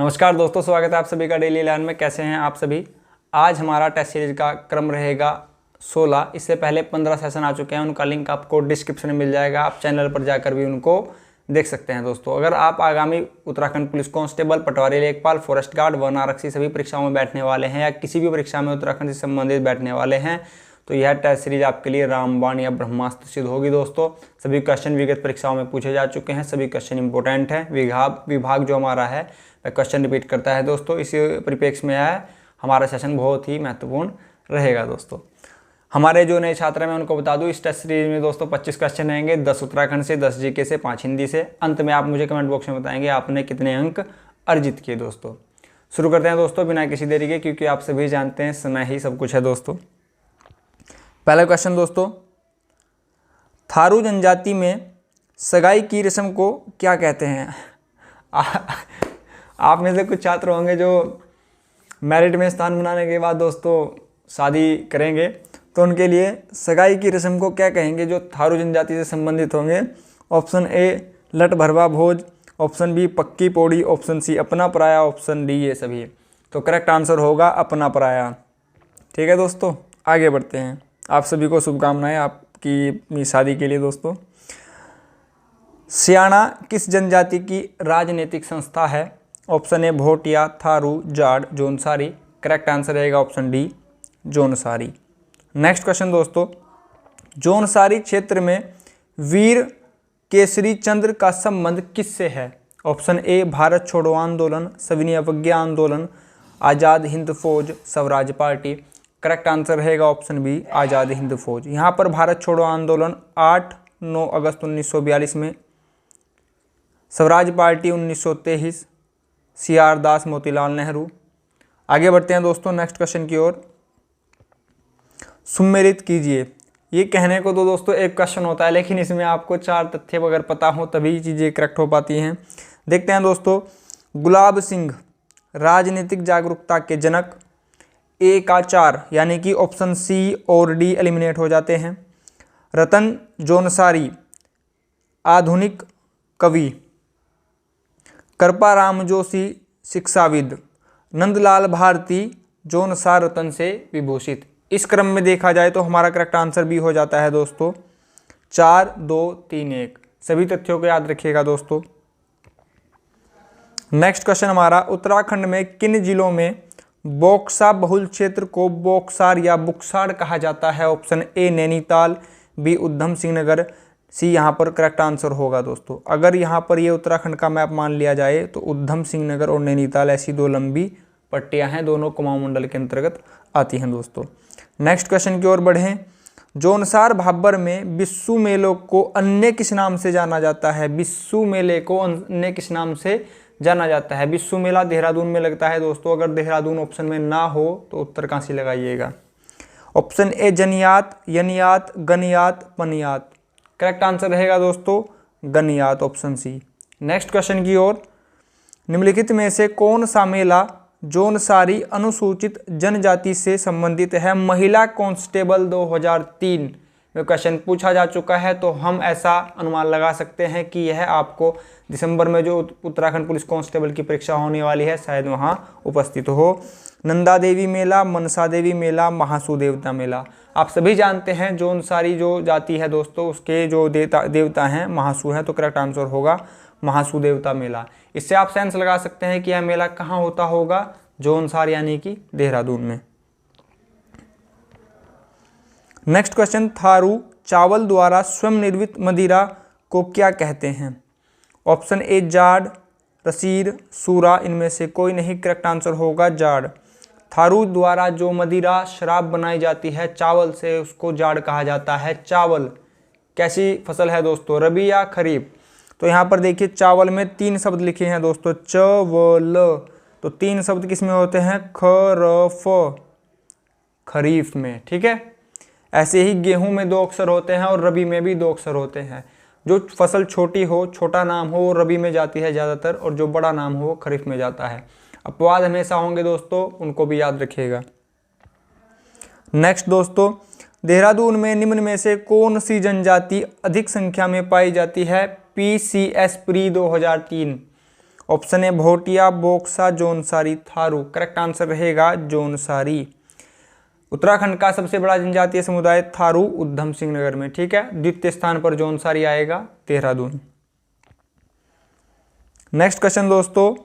नमस्कार दोस्तों, स्वागत है आप सभी का डेली लर्न में। कैसे हैं आप सभी। आज हमारा टेस्ट सीरीज का क्रम रहेगा 16। इससे पहले 15 सेशन आ चुके हैं, उनका लिंक आपको डिस्क्रिप्शन में मिल जाएगा। आप चैनल पर जाकर भी उनको देख सकते हैं। दोस्तों, अगर आप आगामी उत्तराखंड पुलिस कांस्टेबल, पटवारी, लेखपाल, फॉरेस्ट गार्ड, वन आरक्षी सभी परीक्षाओं में बैठने वाले हैं या किसी भी परीक्षा में उत्तराखंड से संबंधित बैठने वाले हैं तो यह टेस्ट सीरीज आपके लिए रामबाण या ब्रह्मास्त्र सिद्ध होगी। दोस्तों, सभी क्वेश्चन विगत परीक्षाओं में पूछे जा चुके हैं, सभी क्वेश्चन इंपॉर्टेंट है। विभाग जो हमारा है वह क्वेश्चन रिपीट करता है। दोस्तों, इसी परिप्रेक्ष्य में है हमारा सेशन बहुत ही महत्वपूर्ण रहेगा। दोस्तों, हमारे जो नए छात्र हैं मैं उनको बता दूं, इस टेस्ट सीरीज में दोस्तों 25 क्वेश्चन रहेंगे, 10 उत्तराखंड से, 10 जीके से, 5 हिंदी से। अंत में आप मुझे कमेंट बॉक्स में बताएंगे आपने कितने अंक अर्जित किए। दोस्तों, शुरू करते हैं दोस्तों बिना किसी देरी के, क्योंकि आप सभी जानते हैं समय ही सब कुछ है। दोस्तों, पहला क्वेश्चन दोस्तों, थारू जनजाति में सगाई की रस्म को क्या कहते हैं। आप में से कुछ छात्र होंगे जो मेरिट में स्थान बनाने के बाद दोस्तों शादी करेंगे, तो उनके लिए सगाई की रस्म को क्या कहेंगे जो थारू जनजाति से संबंधित होंगे। ऑप्शन ए लट भरवा भोज, ऑप्शन बी पक्की पौड़ी, ऑप्शन सी अपना पराया, ऑप्शन डी ये सभी। तो करेक्ट आंसर होगा अपना पराया। ठीक है दोस्तों, आगे बढ़ते हैं। आप सभी को शुभकामनाएं आपकी अपनी शादी के लिए। दोस्तों, सियाणा किस जनजाति की राजनीतिक संस्था है। Option A Bhotia, Tharu, Jat, Jaunsari. Correct answer रहेगा option D Jaunsari. Next question दोस्तों, जौनसारी क्षेत्र में वीर केसरी चंद्र का संबंध किससे है। ऑप्शन ए भारत छोड़ो आंदोलन, सविनय अवज्ञा आंदोलन, आज़ाद हिंद फौज, स्वराज पार्टी। करेक्ट आंसर रहेगा ऑप्शन बी आज़ाद हिंद फौज। यहाँ पर भारत छोड़ो आंदोलन 8-9 अगस्त 1942 में, स्वराज पार्टी 1923, CR दास, मोतीलाल नेहरू। आगे बढ़ते हैं दोस्तों नेक्स्ट क्वेश्चन की ओर। सुमेलित कीजिए। ये कहने को तो दोस्तों एक क्वेश्चन होता है, लेकिन इसमें आपको 4 तथ्य अगर पता हो तभी चीज़ें करेक्ट हो पाती हैं। देखते हैं दोस्तों, गुलाब सिंह राजनीतिक जागरूकता के जनक। ए का 4 यानी कि ऑप्शन सी और डी एलिमिनेट हो जाते हैं। रतन जौनसारी आधुनिक कवि। कृपाराम जोशी शिक्षाविद। नंदलाल भारती जौनसार रतन से विभूषित। इस क्रम में देखा जाए तो हमारा करेक्ट आंसर भी हो जाता है दोस्तों 4, 2, 3, 1। सभी तथ्यों को याद रखिएगा दोस्तों। नेक्स्ट क्वेश्चन हमारा, उत्तराखंड में किन जिलों में बोक्सा बहुल क्षेत्र को बोक्सार या बुक्सार कहा जाता है। ऑप्शन ए नैनीताल, बी उधम सिंह नगर, सी यहाँ पर करेक्ट आंसर होगा। दोस्तों, अगर यहाँ पर ये उत्तराखंड का मैप मान लिया जाए तो उधम सिंह नगर और नैनीताल ऐसी 2 लंबी पट्टियाँ हैं, दोनों कुमाऊं मंडल के अंतर्गत आती हैं। दोस्तों, नेक्स्ट क्वेश्चन की ओर बढ़ें। जौनसार भाबर में बिस्सू मेले को अन्य किस नाम से जाना जाता है। बिस्सू मेले को अन्य किस नाम से जाना जाता है। बिस्सू मेला देहरादून में लगता है। दोस्तों, अगर देहरादून ऑप्शन में ना हो तो उत्तर काशी लगाइएगा। ऑप्शन ए जनियात, यनियात, गनियात, पनियात। करेक्ट आंसर रहेगा दोस्तों गनियात, ऑप्शन सी। नेक्स्ट क्वेश्चन की ओर, निम्नलिखित में से कौन सा मेला जौनसारी अनुसूचित जनजाति से संबंधित है। महिला कांस्टेबल 2003 में क्वेश्चन पूछा जा चुका है, तो हम ऐसा अनुमान लगा सकते हैं कि यह आपको दिसंबर में जो उत्तराखंड पुलिस कांस्टेबल की परीक्षा होने वाली है शायद वहां उपस्थित हो। नंदा देवी मेला, मनसा देवी मेला, महासू देवता मेला। आप सभी जानते हैं जौनसारी जो जाति है दोस्तों, उसके जो देवता हैं महासू हैं, तो करेक्ट आंसर होगा महासू देवता मेला। इससे आप सेंस लगा सकते हैं कि यह मेला कहाँ होता होगा, जौनसार यानी कि देहरादून में। नेक्स्ट क्वेश्चन, थारू चावल द्वारा स्वयं निर्मित मदिरा को क्या कहते हैं। ऑप्शन ए जाड़, रसीर, सूरा, इनमें से कोई नहीं। करेक्ट आंसर होगा जाड़। थारू द्वारा जो मदिरा शराब बनाई जाती है चावल से, उसको जाड़ कहा जाता है। चावल कैसी फसल है दोस्तों, रबी या खरीफ। तो यहाँ पर देखिए चावल में 3 शब्द लिखे हैं दोस्तों, चवल। तो 3 शब्द किस में होते हैं, खरफ, खरीफ में। ठीक है, ऐसे ही गेहूं में 2 अक्षर होते हैं और रबी में भी 2 अक्षर होते हैं। जो फसल छोटी हो, छोटा नाम हो, वो रबी में जाती है ज़्यादातर, और जो बड़ा नाम हो वो खरीफ में जाता है। अपवाद हमेशा होंगे दोस्तों, उनको भी याद रखिएगा। नेक्स्ट दोस्तों, देहरादून में निम्न में से कौन सी जनजाति अधिक संख्या में पाई जाती है। PCS pre 2003। Option A Bhotia, Buksa, Jaunsari, Tharu. Correct answer रहेगा जौनसारी। उत्तराखंड का सबसे बड़ा जनजातीय समुदाय थारू उधम सिंह नगर में। ठीक है, द्वितीय स्थान पर जौनसारी आएगा, देहरादून। नेक्स्ट क्वेश्चन दोस्तों,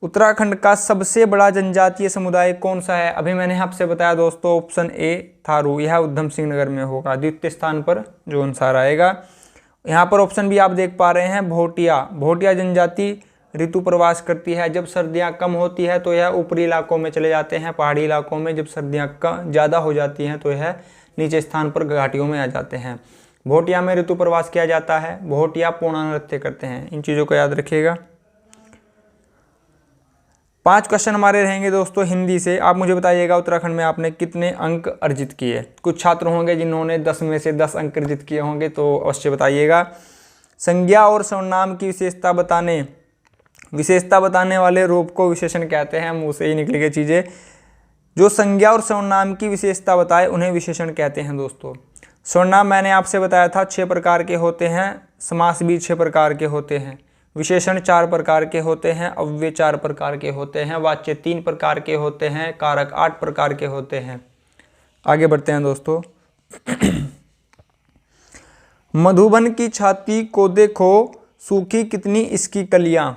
उत्तराखंड का सबसे बड़ा जनजातीय समुदाय कौन सा है? अभी मैंने आपसे बताया दोस्तों, ऑप्शन ए थारू, यह उधम सिंह नगर में होगा। द्वितीय स्थान पर जौनसार आएगा। यहाँ पर ऑप्शन भी आप देख पा रहे हैं, भोटिया। भोटिया जनजाति ऋतु प्रवास करती है। जब सर्दियाँ कम होती है तो यह ऊपरी इलाकों में चले जाते हैं, पहाड़ी इलाकों में। जब सर्दियाँ ज़्यादा हो जाती हैं तो यह नीचे स्थान पर घाटियों में आ जाते हैं। भोटिया में ऋतु प्रवास किया जाता है। भोटिया पोना नृत्य करते हैं। इन चीज़ों को याद रखिएगा। 5 क्वेश्चन हमारे रहेंगे दोस्तों हिंदी से। आप मुझे बताइएगा उत्तराखंड में आपने कितने अंक अर्जित किए। कुछ छात्र होंगे जिन्होंने 10 में से 10 अंक अर्जित किए होंगे, तो अवश्य बताइएगा। संज्ञा और सर्वनाम की विशेषता बताने वाले रूप को विशेषण कहते हैं। मुंह से ही निकली गई चीज़ें। जो संज्ञा और सर्वनाम की विशेषता बताए उन्हें विशेषण कहते हैं दोस्तों। सर्वनाम मैंने आपसे बताया था 6 प्रकार के होते हैं। समास भी 6 प्रकार के होते हैं। विशेषण 4 प्रकार के होते हैं। अव्यय 4 प्रकार के होते हैं। वाच्य 3 प्रकार के होते हैं। कारक 8 प्रकार के होते हैं। आगे बढ़ते हैं दोस्तों। मधुबन की छाती को देखो, सूखी कितनी इसकी कलियां।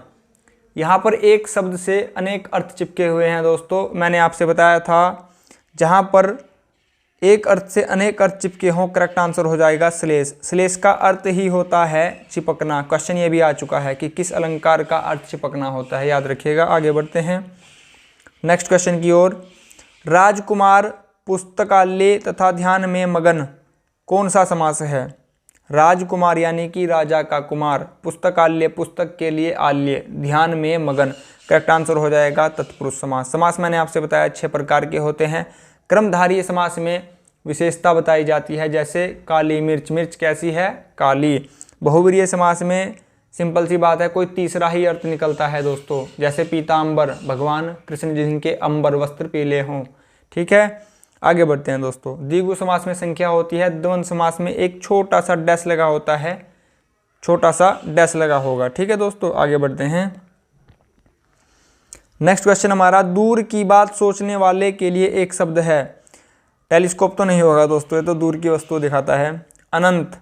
यहाँ पर एक शब्द से अनेक अर्थ चिपके हुए हैं दोस्तों। मैंने आपसे बताया था जहाँ पर एक अर्थ से अनेक अर्थ चिपके हों, करेक्ट आंसर हो जाएगा श्लेष। श्लेष का अर्थ ही होता है चिपकना। क्वेश्चन ये भी आ चुका है कि किस अलंकार का अर्थ चिपकना होता है, याद रखिएगा। आगे बढ़ते हैं नेक्स्ट क्वेश्चन की ओर। राजकुमार, पुस्तकालय तथा ध्यान में मगन कौन सा समास है? राजकुमार यानी कि राजा का कुमार, पुस्तकालय पुस्तक के लिए आल्य, ध्यान में मगन। करेक्ट आंसर हो जाएगा तत्पुरुष समास। समास मैंने आपसे बताया 6 प्रकार के होते हैं। क्रमधारीय समास में विशेषता बताई जाती है, जैसे काली मिर्च। मिर्च कैसी है? काली। बहुव्रीहि समास में सिंपल सी बात है, कोई तीसरा ही अर्थ निकलता है दोस्तों, जैसे पीताम्बर, भगवान कृष्ण जिनके अंबर वस्त्र पीले हों। ठीक है, आगे बढ़ते हैं दोस्तों। द्विगु समास में संख्या होती है। द्वंद्व समास में एक छोटा सा डैश लगा होता है, छोटा सा डैश लगा होगा। ठीक है दोस्तों, आगे बढ़ते हैं। नेक्स्ट क्वेश्चन हमारा, दूर की बात सोचने वाले के लिए एक शब्द है। टेलीस्कोप तो नहीं होगा दोस्तों, ये तो दूर की वस्तु दिखाता है। अनंत।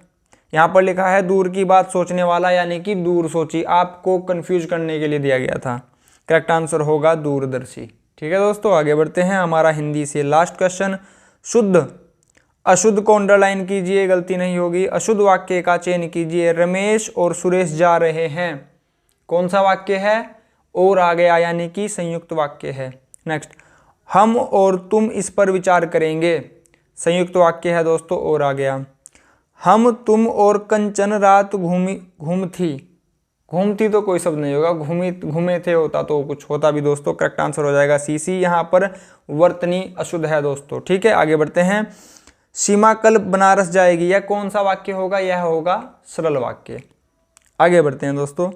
यहाँ पर लिखा है दूर की बात सोचने वाला, यानी कि दूर सोची। आपको कंफ्यूज करने के लिए दिया गया था। करेक्ट आंसर होगा दूरदर्शी। ठीक है दोस्तों, आगे बढ़ते हैं। हमारा हिंदी से लास्ट क्वेश्चन। शुद्ध अशुद्ध को अंडरलाइन कीजिए, गलती नहीं होगी। अशुद्ध वाक्य का चयन कीजिए। रमेश और सुरेश जा रहे हैं, कौन सा वाक्य है? और आ गया, यानी कि संयुक्त वाक्य है। नेक्स्ट, हम और तुम इस पर विचार करेंगे, संयुक्त वाक्य है दोस्तों, और आ गया। हम, तुम और कंचन रात घूमती तो कोई शब्द नहीं होगा, घूमे थे होता तो कुछ होता भी दोस्तों। करेक्ट आंसर हो जाएगा सीसी। यहाँ पर वर्तनी अशुद्ध है दोस्तों। ठीक है, आगे बढ़ते हैं। सीमा कल बनारस जाएगी, यह कौन सा वाक्य होगा? यह होगा सरल वाक्य। आगे बढ़ते हैं दोस्तों।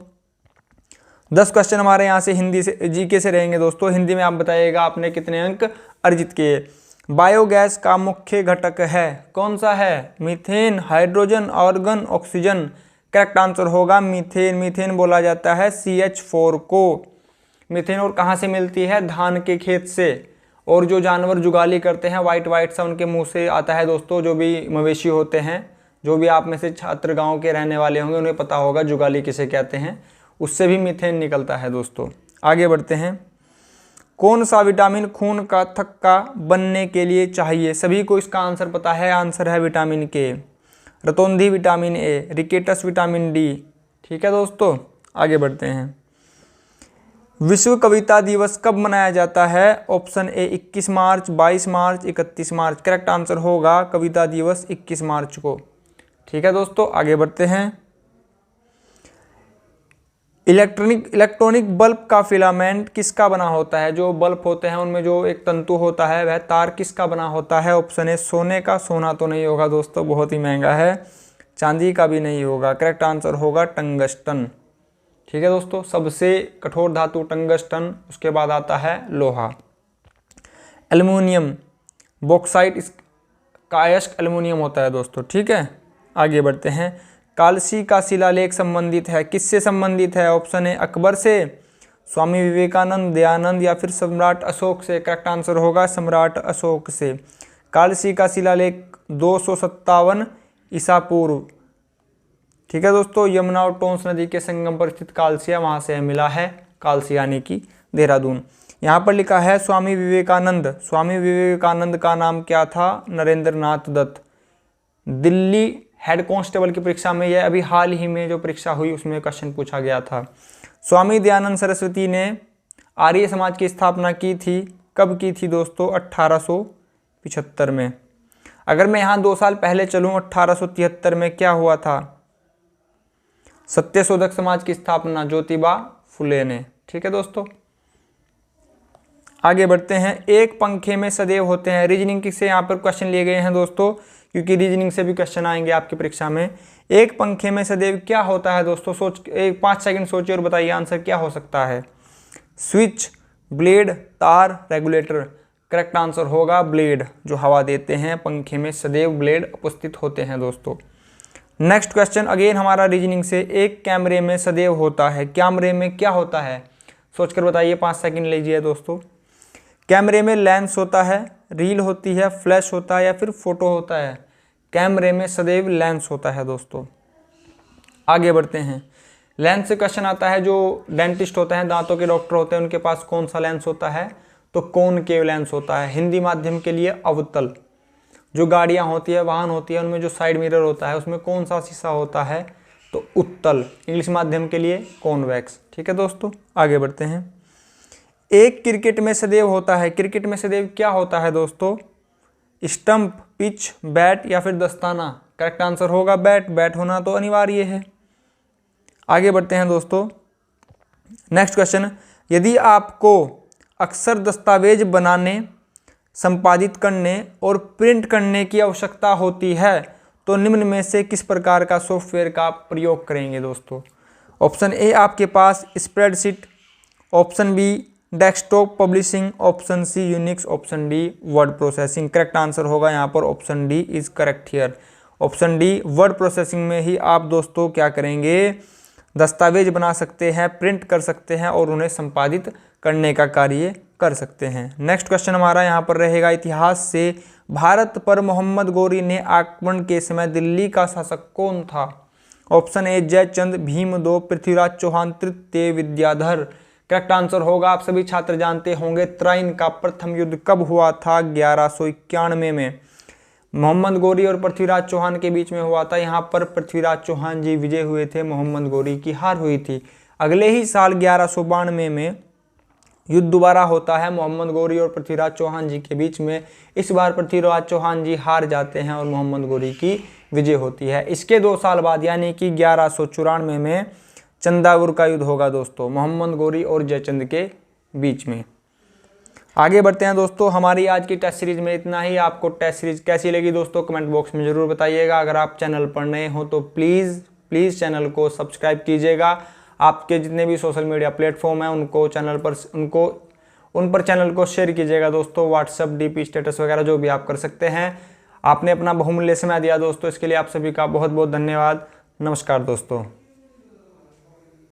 10 क्वेश्चन हमारे यहाँ से हिंदी से जीके से रहेंगे दोस्तों। हिंदी में आप बताइएगा आपने कितने अंक अर्जित किए। बायोगैस का मुख्य घटक है, कौन सा है? Methane, hydrogen, argon, oxygen. Correct answer होगा मीथेन। मीथेन बोला जाता है CH4 को। मीथेन और कहाँ से मिलती है? धान के खेत से। और जो जानवर जुगाली करते हैं, वाइट सा उनके मुंह से आता है दोस्तों। जो भी मवेशी होते हैं, जो भी आप में से छात्र गाँव के रहने वाले होंगे उन्हें पता होगा जुगाली किसे कहते हैं, उससे भी मीथेन निकलता है दोस्तों। आगे बढ़ते हैं। कौन सा विटामिन खून का थक्का बनने के लिए चाहिए? सभी को इसका आंसर पता है। आंसर है विटामिन के। रतौंधी vitamin A, rickets vitamin D. ठीक है दोस्तों, आगे बढ़ते हैं। विश्व कविता दिवस कब मनाया जाता है? ऑप्शन ए 21 मार्च, 22 मार्च, 31 मार्च। करेक्ट आंसर होगा कविता दिवस 21 मार्च को। ठीक है दोस्तों, आगे बढ़ते हैं। इलेक्ट्रॉनिक बल्ब का फिलामेंट किसका बना होता है? जो बल्ब होते हैं उनमें जो एक तंतु होता है वह तार किसका बना होता है? ऑप्शन ए सोने का। सोना तो नहीं होगा दोस्तों, बहुत ही महंगा है। चांदी का भी नहीं होगा। करेक्ट आंसर होगा टंगस्टन। ठीक है दोस्तों, सबसे कठोर धातु टंगस्टन, उसके बाद आता है लोहा। एल्युमिनियम, बॉक्साइट का अयस्क एल्युमिनियम होता है दोस्तों। ठीक है, आगे बढ़ते हैं। कालसी का शिलालेख संबंधित है, किससे संबंधित है? ऑप्शन ए अकबर से, स्वामी विवेकानंद, दयानंद या फिर सम्राट अशोक से? करेक्ट आंसर होगा सम्राट अशोक से। कालसी का शिलालेख 257 ईसा पूर्व। ठीक है दोस्तों, यमुना और टोंस नदी के संगम पर स्थित कालसिया, वहां से मिला है कालसी यानी कि देहरादून। यहाँ पर लिखा है स्वामी विवेकानंद। स्वामी विवेकानंद का नाम क्या था? नरेंद्र नाथ दत्त। दिल्ली हेड कांस्टेबल की परीक्षा में, यह अभी हाल ही में जो परीक्षा हुई उसमें क्वेश्चन पूछा गया था। स्वामी दयानंद सरस्वती ने आर्य समाज की स्थापना की थी। कब की थी दोस्तों? 1875 में। अगर मैं यहाँ 2 साल पहले चलूँ, 1873 में क्या हुआ था? सत्यशोधक समाज की स्थापना ज्योतिबा फुले ने। ठीक है दोस्तों, आगे बढ़ते हैं। एक पंखे में सदैव होते हैं। रीजनिंग से यहाँ पर क्वेश्चन लिए गए हैं दोस्तों, क्योंकि रीजनिंग से भी क्वेश्चन आएंगे आपकी परीक्षा में। एक पंखे में सदैव क्या होता है दोस्तों? 5 सेकंड सोचिए और बताइए आंसर क्या हो सकता है। स्विच, ब्लेड, तार, रेगुलेटर। करेक्ट आंसर होगा ब्लेड। जो हवा देते हैं पंखे में सदैव ब्लेड उपस्थित होते हैं दोस्तों। नेक्स्ट क्वेश्चन अगेन हमारा रीजनिंग से। एक कैमरे में सदैव होता है। कैमरे में क्या होता है? सोचकर बताइए, 5 सेकंड लीजिए दोस्तों। कैमरे में लेंस होता है, रील होती है, फ्लैश होता है या फिर फोटो होता है? कैमरे में सदैव लेंस होता है दोस्तों। आगे बढ़ते हैं। लेंस से क्वेश्चन आता है, जो डेंटिस्ट होते हैं, दांतों के डॉक्टर होते हैं, उनके पास कौन सा लेंस होता है? तो कॉनकेव लेंस होता है। हिंदी माध्यम के लिए अवतल। जो गाड़ियां होती है, वाहन होती है, उनमें जो साइड मिरर होता है उसमें कौन सा शीशा होता है? तो उत्तल। इंग्लिश माध्यम के लिए कॉन्वेक्स। ठीक है दोस्तों, आगे बढ़ते हैं। एक क्रिकेट में सदैव होता है। क्रिकेट में सदैव क्या होता है दोस्तों? स्टंप, पिच, बैट या फिर दस्ताना? करेक्ट आंसर होगा बैट। बैट होना तो अनिवार्य है। आगे बढ़ते हैं दोस्तों। नेक्स्ट क्वेश्चन, यदि आपको अक्सर दस्तावेज बनाने, संपादित करने और प्रिंट करने की आवश्यकता होती है तो निम्न में से किस प्रकार का सॉफ्टवेयर का प्रयोग करेंगे दोस्तों? ऑप्शन ए आपके पास spreadsheet, option B desktop publishing, option C Unix, option D word processing. Correct answer होगा यहाँ पर option D is correct here. Option D word processing में ही आप दोस्तों क्या करेंगे? दस्तावेज बना सकते हैं, प्रिंट कर सकते हैं और उन्हें संपादित करने का कार्य कर सकते हैं। नेक्स्ट क्वेश्चन हमारा यहाँ पर रहेगा, इतिहास से भारत पर मोहम्मद गौरी ने आक्रमण के समय दिल्ली का शासक कौन था? ऑप्शन ए जयचंद, भीम 2, पृथ्वीराज चौहान, तृतीय विद्याधर। करेक्ट आंसर होगा, आप सभी छात्र जानते होंगे, त्राइन का प्रथम युद्ध कब हुआ था? 1191 में मोहम्मद गौरी और पृथ्वीराज चौहान के बीच में हुआ था। यहाँ पर पृथ्वीराज चौहान जी विजय हुए थे, मोहम्मद गौरी की हार हुई थी। अगले ही साल 1192 में युद्ध दोबारा होता है मोहम्मद गौरी और पृथ्वीराज चौहान जी के बीच में। इस बार पृथ्वीराज चौहान जी हार जाते हैं और मोहम्मद गौरी की विजय होती है। इसके 2 साल बाद यानी कि 1194 में चंदागुर का युद्ध होगा दोस्तों, मोहम्मद गौरी और जयचंद के बीच में। आगे बढ़ते हैं दोस्तों। हमारी आज की टेस्ट सीरीज में इतना ही। आपको टेस्ट सीरीज कैसी लगी दोस्तों कमेंट बॉक्स में जरूर बताइएगा। अगर आप चैनल पर नए हो तो प्लीज़ चैनल को सब्सक्राइब कीजिएगा। आपके जितने भी सोशल मीडिया प्लेटफॉर्म हैं उन पर चैनल को शेयर कीजिएगा दोस्तों। व्हाट्सएप, डीपी, स्टेटस वगैरह जो भी आप कर सकते हैं। आपने अपना बहुमूल्य समय दिया दोस्तों, इसके लिए आप सभी का बहुत बहुत धन्यवाद। नमस्कार दोस्तों।